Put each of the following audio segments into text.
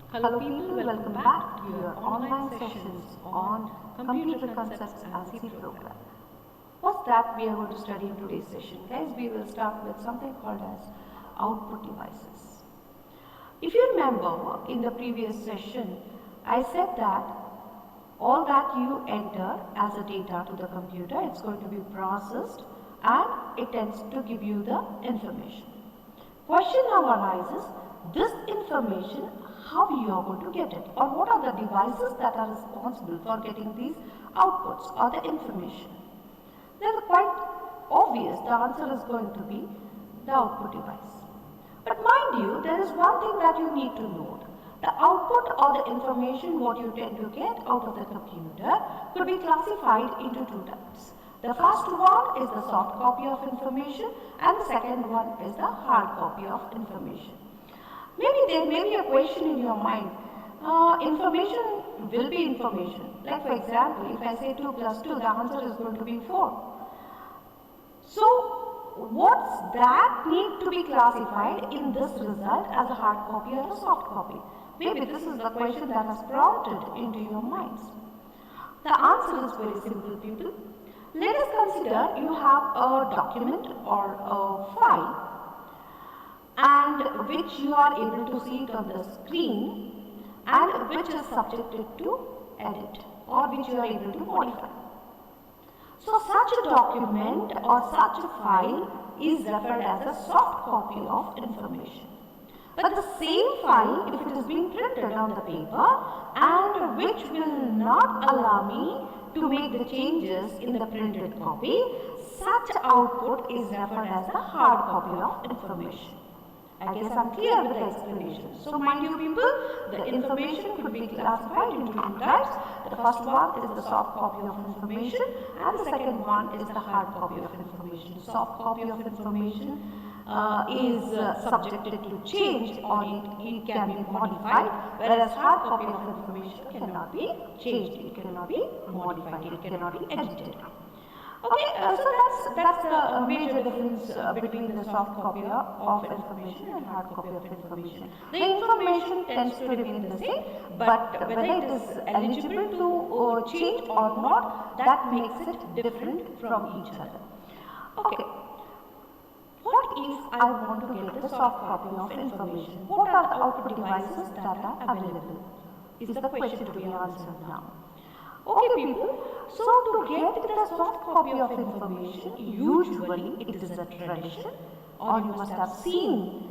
Hello people, welcome back to your online sessions on Computer Concepts and C program. What's that we are going to study in today's session? Guys, we will start with something called as output devices. If you remember in the previous session, I said that all that you enter as a data to the computer, it's going to be processed and it tends to give you the information. Question now arises, this information, how you are going to get it, or what are the devices that are responsible for getting these outputs or the information? They're quite obvious. The answer is going to be the output device. But mind you, there is one thing that you need to note. The output or the information what you tend to get out of the computer could be classified into two types. The first one is the soft copy of information and the second one is the hard copy of information. Maybe there may be a question in your mind. Information will be information. Like for example, if I say 2 plus 2, the answer is going to be 4. So, what's that need to be classified in this result as a hard copy or a soft copy? Maybe this is the question that has prompted into your minds. The answer is very simple, people. Let us consider you have a document or a file and which you are able to see it on the screen and which is subjected to edit or which you are able to modify. So such a document or such a file is referred as a soft copy of information. But the same file, if it is being printed on the paper and which will not allow me to make the changes in the printed copy, such output is referred as a hard copy of information. I guess I'm clear with the explanation. So mind you people, the information could be classified into two types. The first one is the soft copy of information and the second one is the hard copy of information. Soft copy of information is subjected to change or it can be modified, whereas hard copy of information cannot be changed, it cannot be modified, it cannot be edited. Okay, so that's the major difference between the soft copy of information and hard copy of information. The information tends to remain the same, but whether it is eligible to change or not, that makes it different from each other. Okay, what if I want to get the soft copy of information? What are the output devices that are available? Is the question to be answered now. Okay people, so to get the soft copy of information, usually it is a tradition or you must have seen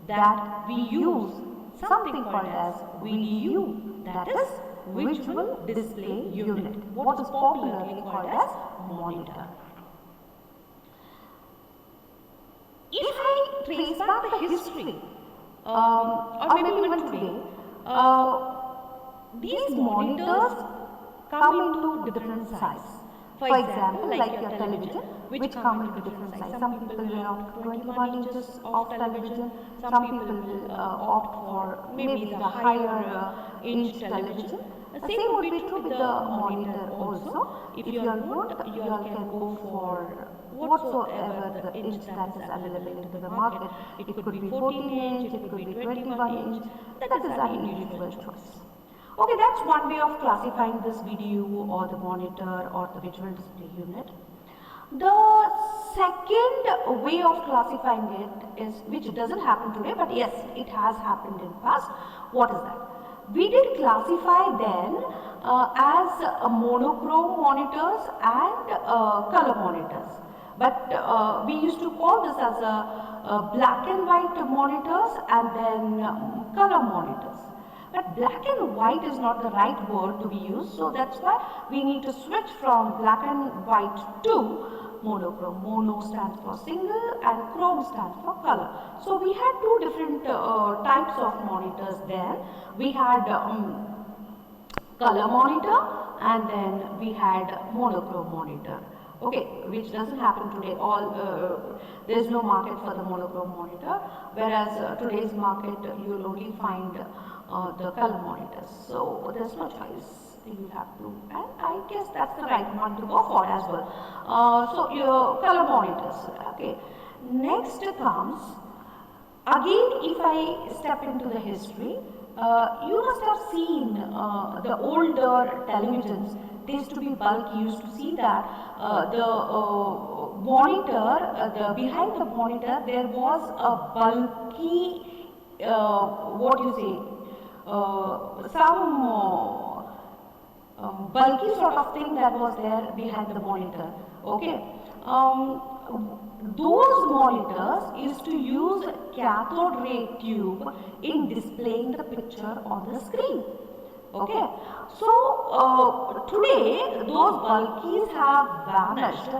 that we use something called as VDU, that is Visual Display Unit, what is popularly called as monitor. If I trace back the history or maybe even today, these monitors come into different size. For example, like your television, which come into different size. Some people will opt for 21 inches of television, some people will opt for maybe the higher inch television. The same would be true with the monitor also. If you all want, you all can go for whatsoever the inch that is available into the market. It could be 14 inch, it could be 21 inch, that is an individual choice. Okay, that's one way of classifying this VDU or the monitor or the visual display unit. The second way of classifying it is, which doesn't happen today, but yes, it has happened in past. What is that? We did classify then as monochrome monitors and color monitors. But we used to call this as a black and white monitors and then color monitors. But black and white is not the right word to be used, so that's why we need to switch from black and white to monochrome. Mono stands for single and chrome stands for color. So we had two different types of monitors there. We had color monitor and then we had monochrome monitor. Okay, which doesn't happen today. There is no market for the monochrome monitor, whereas today's market you will only find the color monitors. So there's no choice. You have to, and I guess that's the right one to go for as well. So your color monitors. Okay. Next comes Again, if I step into the history, you must have seen the older televisions. They used to be bulky. You used to see that the monitor, behind the monitor, there was a bulky, what you say, some bulky sort of thing that was there behind the monitor. Okay. Those monitors used to use cathode ray tube in displaying the picture on the screen. Okay. So today those bulkies have vanished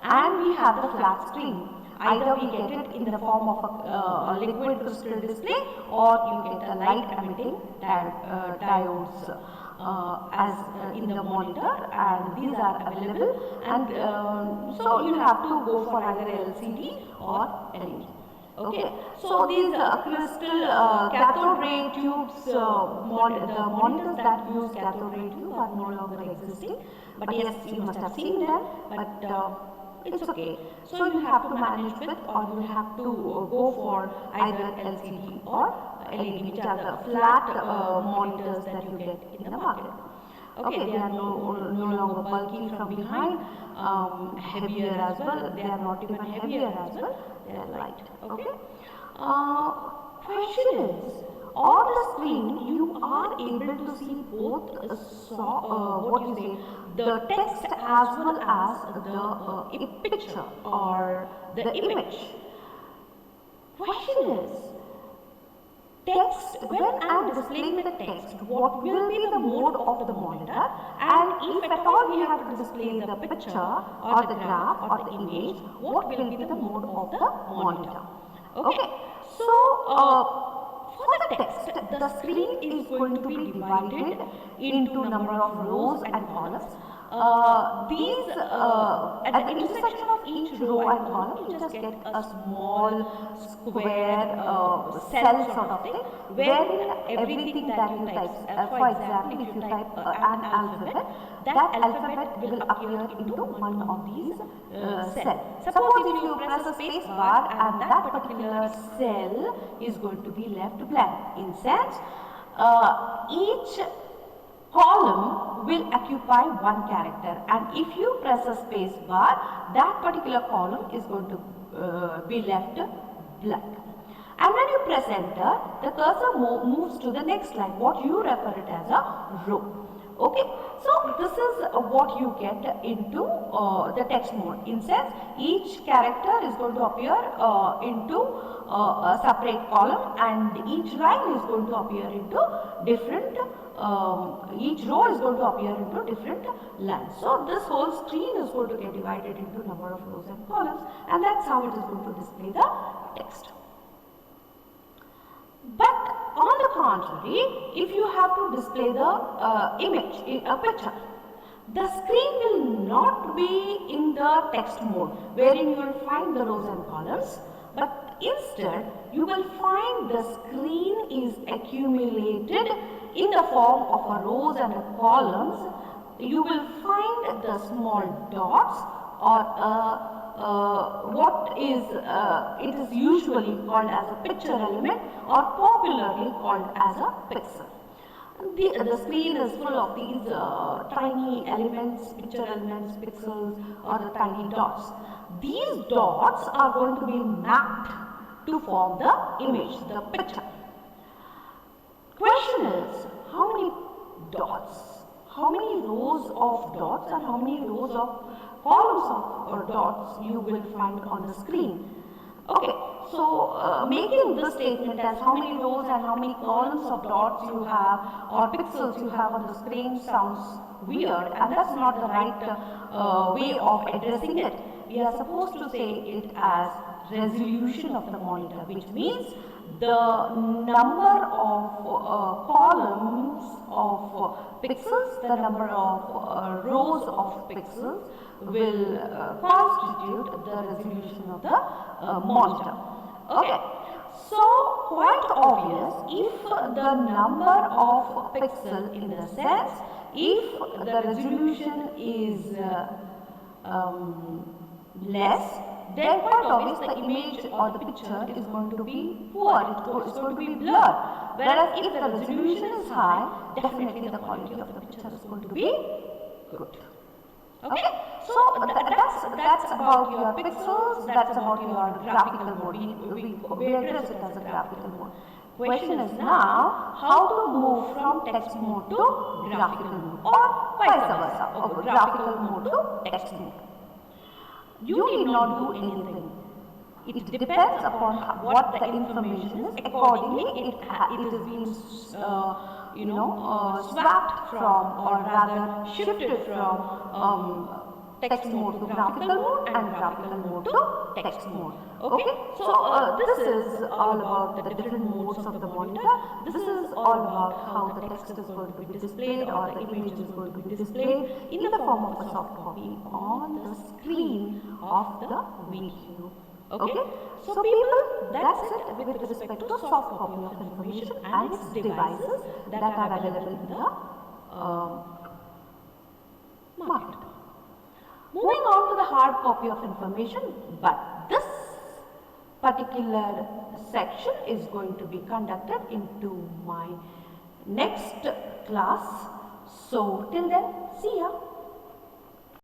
and we have the flat screen. Either we get it in the form of a liquid crystal display or you get a light emitting diodes as in the monitor, and these are available, and so you have to go for either LCD or LED. Okay, so these crystal cathode ray tubes, the monitors that use cathode ray tube are no longer existing, but yes, you must have seen them, but it's okay. So you have to manage with, or you have to go for either LCD or LED, which are the flat monitors that you get in the market. Okay, they are no longer bulky from behind, heavier as well. They are not even heavier as well. They are light. Okay. Question is, on the screen you are able to see both the text as well as the picture or the image. Question is, text, when I am displaying the text, what will be the mode of the monitor, and if at all we have to display the picture or the graph or the image, what will be the mode of the monitor? Okay, so for the text, the screen is going to be divided into number of rows and columns. At the intersection of each row and column, you just get a small square cell sort of thing, wherein everything that you type, for example, if you type an alphabet, that alphabet will appear into one of these cells. Suppose if you press a space bar and that particular cell is going to be left blank. In sense, each column will occupy one character, and if you press a space bar, that particular column is going to be left blank. And when you press enter, the cursor moves to the next line, what you refer it as a row. Okay, so this is what you get into the text mode. In sense, each character is going to appear into a separate column, and each line is going to appear into different, each row is going to appear into different lines. So this whole screen is going to get divided into number of rows and columns, and that's how it is going to display the text. But on the contrary, if you have to display the image in a picture, the screen will not be in the text mode wherein you will find the rows and columns, but instead you will find the screen is accumulated in the form of a rows and a columns. You will find the small dots or it is usually called as a picture element or popularly called as a pixel. The screen is full of these tiny elements, picture elements, pixels, or the tiny dots. These dots are going to be mapped to form the image, the picture. Question is, how many dots, how many rows of dots and how many rows of columns of dots you will find on the screen? Okay, so making this statement as how many rows and how many columns of dots you have or pixels you have on the screen sounds weird, and that's not the right way of addressing it. We are supposed to say it as resolution of the monitor, which means the number of columns of pixels, the number of rows of pixels will constitute the resolution of the monitor. Okay, so quite obvious, if the number of pixel in the sense, if the resolution is less, then quite obvious the image or the picture is going to be poor, it's going to be blurred. Whereas if the resolution is high, definitely the quality of the picture is going to be good. Okay, so that's about your pixels, that's about your graphical mode. We address it as a graphical mode. Question is now how to move from text mode to graphical mode, or vice versa, or graphical mode to text mode. You need not do anything. It depends upon what the information is. Accordingly, it is being swapped from, or rather shifted from text mode to graphical mode and graphical mode to text mode. Okay, so this is all about the different modes of the monitor. This is all about how the text is going to be displayed, or the image is going to be displayed in the form of a soft copy on the screen of the video. Okay, so people, that's it with respect to soft copy of information and its devices that are available in the market. Moving on to the hard copy of information, but this particular section is going to be conducted into my next class. So till then, see ya.